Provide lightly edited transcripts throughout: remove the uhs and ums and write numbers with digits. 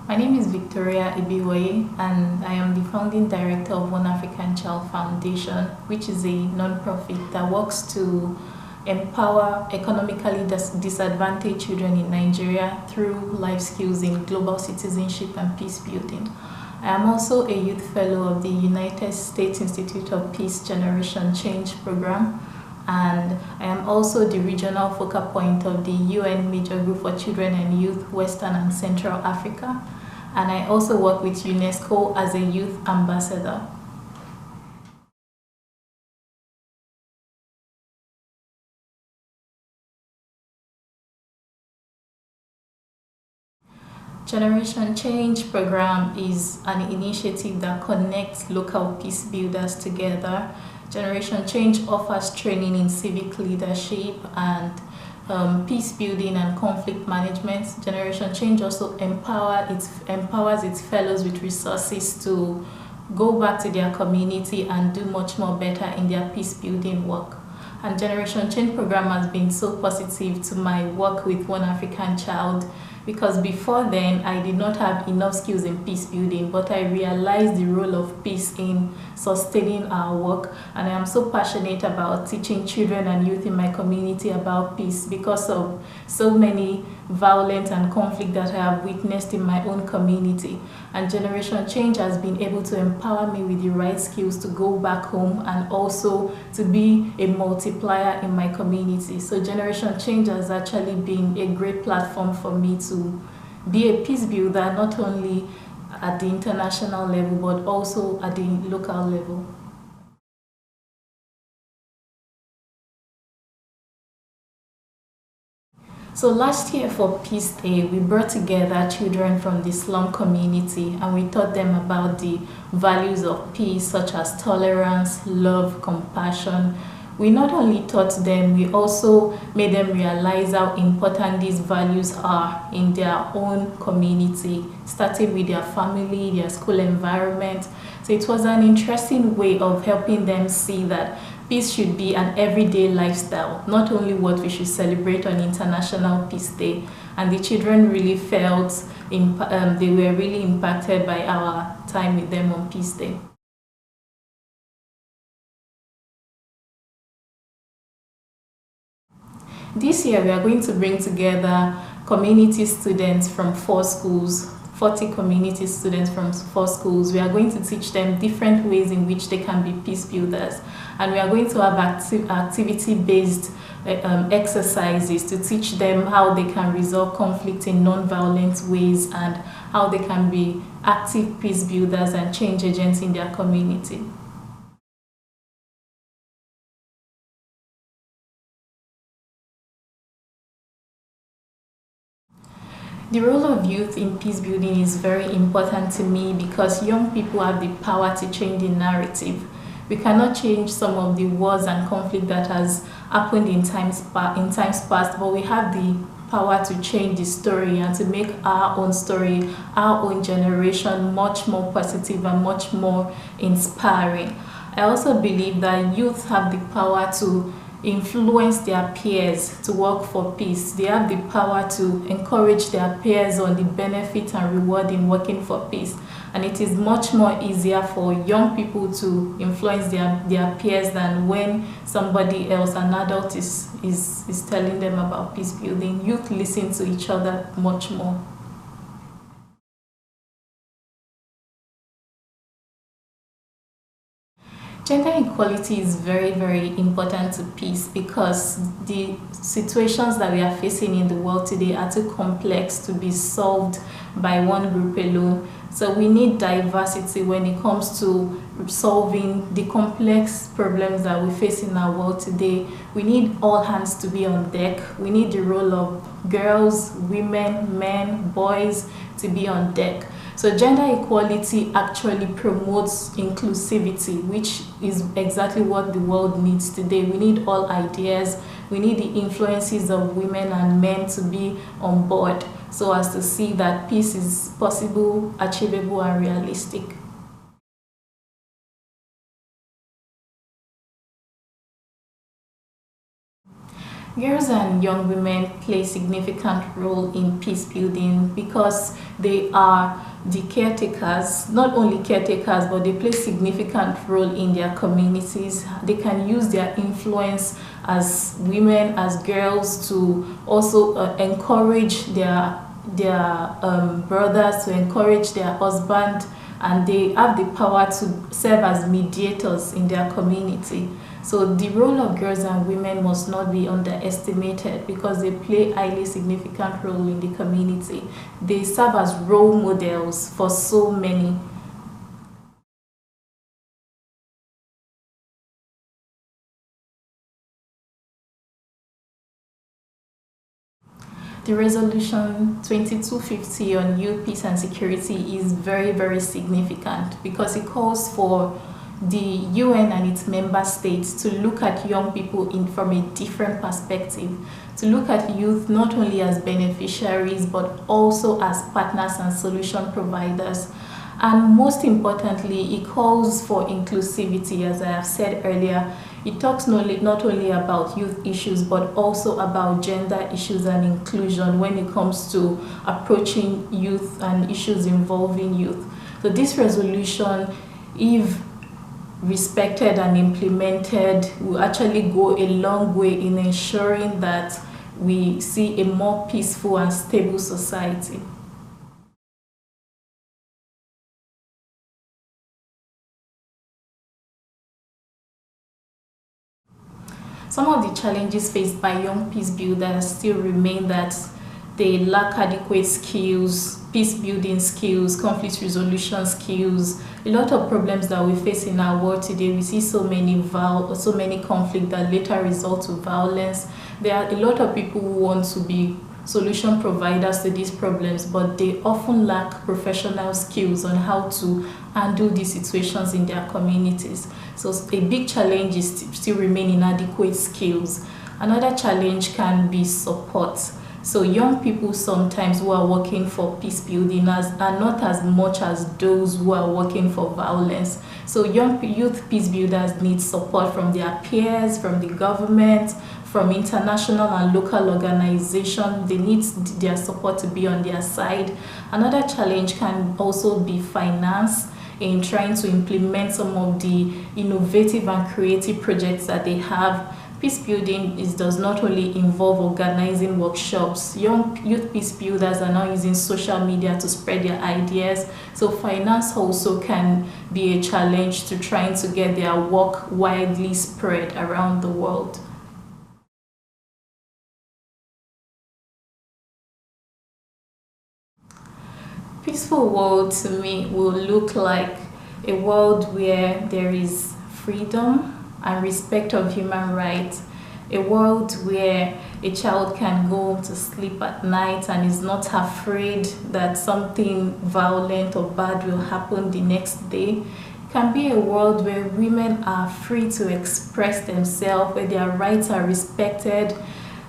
My name is Victoria Ibiwoye, and I am the founding director of One African Child Foundation, which is a non-profit that works to empower economically disadvantaged children in Nigeria through life skills in global citizenship and peace building. I am also a youth fellow of the United States Institute of Peace Generation Change program, and I am also the regional focal point of the UN Major Group for Children and Youth, Western and Central Africa, and I also work with UNESCO as a youth ambassador. Generation Change program is an initiative that connects local peace builders together. Generation Change offers training in civic leadership and peace building and conflict management. Generation Change also empowers its fellows with resources to go back to their community and do much more better in their peace building work. And Generation Change program has been so positive to my work with One African Child, because before then I did not have enough skills in peace building, but I realized the role of peace in sustaining our work, and I am so passionate about teaching children and youth in my community about peace because of so many violence and conflict that I have witnessed in my own community. And Generation Change has been able to empower me with the right skills to go back home and also to be a multiplier in my community. So Generation Change has actually been a great platform for me to be a peace builder, not only at the international level but also at the local level. So last year for Peace Day, we brought together children from the slum community and we taught them about the values of peace, such as tolerance, love, compassion. We not only taught them, we also made them realize how important these values are in their own community, starting with their family, their school environment. So it was an interesting way of helping them see that peace should be an everyday lifestyle, not only what we should celebrate on International Peace Day. And the children really felt they were really impacted by our time with them on Peace Day. This year we are going to bring together community students from 4 schools, 40 community students from 4 schools. We are going to teach them different ways in which they can be peace builders. And we are going to have activity-based exercises to teach them how they can resolve conflict in non-violent ways and how they can be active peace builders and change agents in their community. The role of youth in peace building is very important to me because young people have the power to change the narrative. We cannot change some of the wars and conflict that has happened in times past, but we have the power to change the story and to make our own story, our own generation much more positive and much more inspiring. I also believe that youth have the power to influence their peers to work for peace. They have the power to encourage their peers on the benefit and reward in working for peace. And it is much more easier for young people to influence their peers than when somebody else, an adult, is telling them about peace building. Youth listen to each other much more. Gender equality is very, very important to peace because the situations that we are facing in the world today are too complex to be solved by one group alone. So we need diversity when it comes to solving the complex problems that we face in our world today. We need all hands to be on deck. We need the role of girls, women, men, boys to be on deck. So gender equality actually promotes inclusivity, which is exactly what the world needs today. We need all ideas. We need the influences of women and men to be on board so as to see that peace is possible, achievable, and realistic. Girls and young women play significant role in peace building because they are the caretakers, not only caretakers, but they play significant role in their communities. They can use their influence as women, as girls, to also encourage their brothers, to encourage their husband, and they have the power to serve as mediators in their community. So the role of girls and women must not be underestimated because they play a highly significant role in the community. They serve as role models for so many. The resolution 2250 on youth peace and security is very, very significant because it calls for the UN and its member states to look at young people from a different perspective, to look at youth not only as beneficiaries but also as partners and solution providers. And most importantly, it calls for inclusivity, as I have said earlier. It talks not only about youth issues but also about gender issues and inclusion when it comes to approaching youth and issues involving youth. So this resolution, if respected and implemented, will actually go a long way in ensuring that we see a more peaceful and stable society. Some of the challenges faced by young peace builders still remain that they lack adequate skills, peace building skills, conflict resolution skills. A lot of problems that we face in our world today, we see so many conflicts that later result to violence. There are a lot of people who want to be solution providers to these problems, but they often lack professional skills on how to handle these situations in their communities. So a big challenge is still remain inadequate skills. Another challenge can be support. So young people sometimes who are working for peace building are not as much as those who are working for violence. So youth peace builders need support from their peers, from the government, from international and local organizations. They need their support to be on their side. Another challenge can also be finance, in trying to implement some of the innovative and creative projects that they have. Peace building does not only involve organizing workshops. Youth peace builders are now using social media to spread their ideas. So finance also can be a challenge to trying to get their work widely spread around the world. Peaceful world to me will look like a world where there is freedom and respect of human rights, a world where a child can go to sleep at night and is not afraid that something violent or bad will happen the next day. It can be a world where women are free to express themselves, where their rights are respected,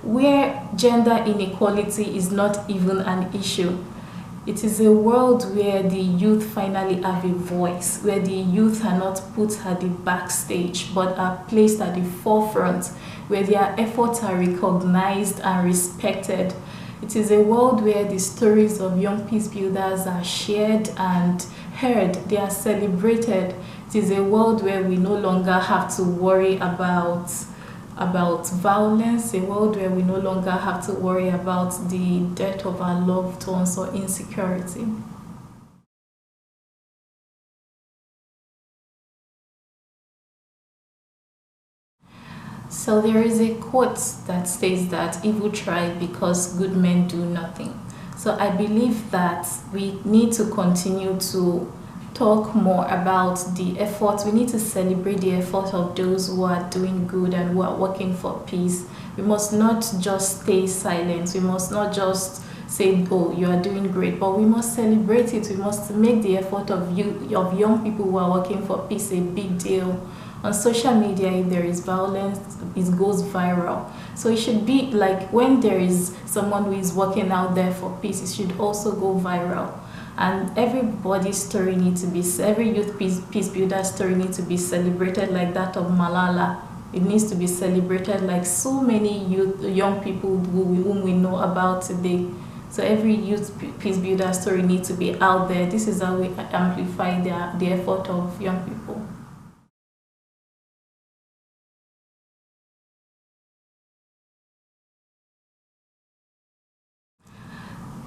where gender inequality is not even an issue. It is a world where the youth finally have a voice, where the youth are not put at the backstage but are placed at the forefront, where their efforts are recognized and respected. It is a world where the stories of young peace builders are shared and heard, they are celebrated. It is a world where we no longer have to worry about violence, a world where we no longer have to worry about the death of our loved ones or insecurity. So there is a quote that says that evil thrive because good men do nothing. So I believe that we need to continue to talk more about the efforts. We need to celebrate the effort of those who are doing good and who are working for peace. We must not just stay silent. We must not just say, oh, you are doing great, but we must celebrate it. We must make the effort of young people who are working for peace a big deal. On social media, if there is violence, it goes viral. So it should be like when there is someone who is working out there for peace, it should also go viral. And everybody's story needs to be, every youth peace builder story needs to be celebrated like that of Malala. It needs to be celebrated like so many young people whom we know about today. So every youth peace builder story needs to be out there. This is how we amplify the effort of young people.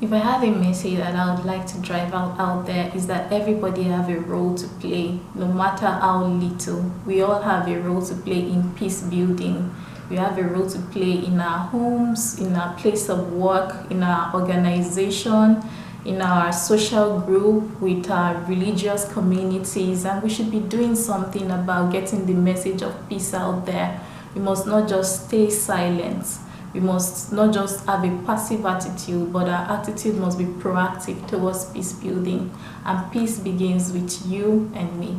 If I have a message that I would like to drive out there is that everybody have a role to play, no matter how little. We all have a role to play in peace building. We have a role to play in our homes, in our place of work, in our organization, in our social group, with our religious communities, and we should be doing something about getting the message of peace out there. We must not just stay silent. We must not just have a passive attitude, but our attitude must be proactive towards peace building. And peace begins with you and me.